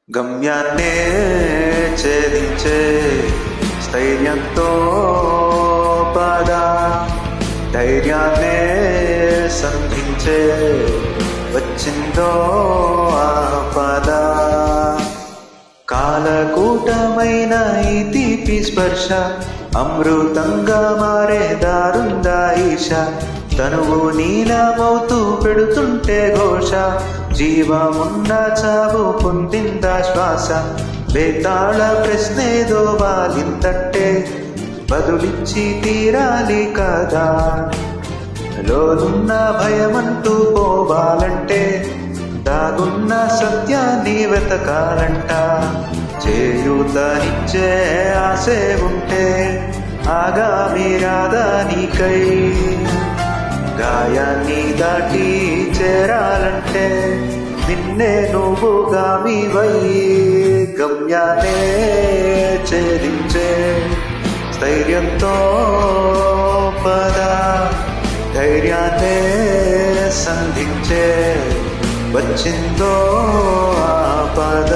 గమ్యాన్నే ఛేదించే స్థైర్యంతో పద, ధైర్యాన్నే సంధించే వచ్చిందో ఆపద. కాలకూటమైన ఈ తీపి స్పర్శ అమృతంగా మారే దారుందా ఈశ. తనువు నీలమవుతూ పెడుతుంటే ఘోష, జీవమున్న చావు పొందిందా శ్వాస. బేతాళ ప్రశ్నేదో వాలిందంటే బదులిచ్చి తీరాలి కదా. లోనున్న భయమంటూ పోవాలంటే దాగున్న సత్యాన్ని వెతకాలంట. చేయూతనిచ్చే ఆశే ఉంటే ఆగామి రాదా నీకై. గాయాన్ని దాటి చేరాలంటే నిన్నే నువ్వు గామివై. గమ్యాన్నే ఛేదించే స్థైర్యంతో పద, ధైర్యాన్నే సంధించే వచ్చిందో ఆపద.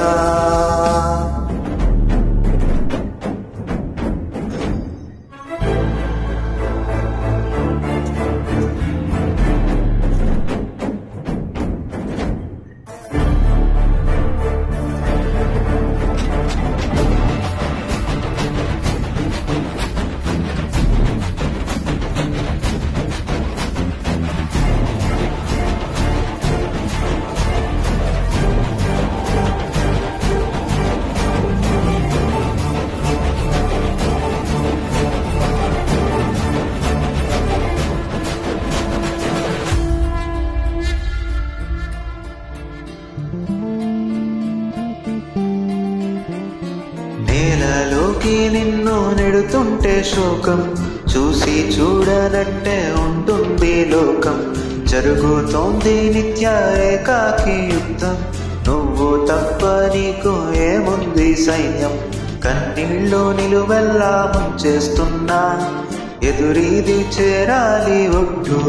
నేలలోకి నిన్ను నెడుతుంటే శోకం, చూసి చూడనట్టే ఉంటుంది లోకం. జరుగుతోంది నిత్య ఏకాకి యుద్ధం, నువ్వు తప్ప నీకు ఏముంది సైన్యం. కన్నీళ్ళు నిలువెల్లా ముంచేస్తున్నా, ఎదురీది చేరాలి ఒడ్డు.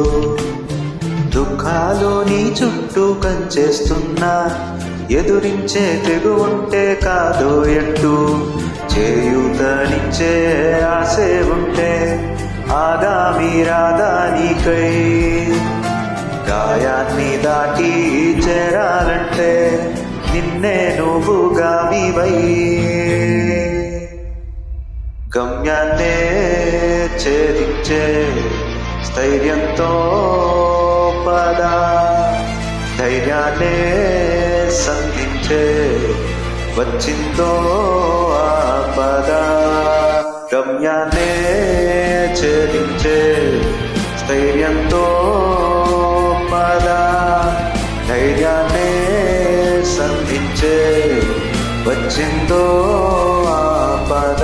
దుఃఖాలు నీ చుట్టూ కంచేస్తున్నా, ఎదురించే తెగు ఉంటే కాదో ఎట్టు. చేయూతనిచ్చే ఆశే ఉంటే ఆగామి రాదా నీకై. గాయాన్ని దాటి చేరాలంటే నిన్నే నువ్వు గామివై. గమ్యాన్నే ఛేదించే స్థైర్యంతో పద, ధైర్యాన్నే సంధించే వచ్చిందో ఆపద. గమ్యాన్నే ఛేదించే స్థైర్యంతో పద, ధైర్యాన్నే సంధించే వచ్చిందో ఆపద.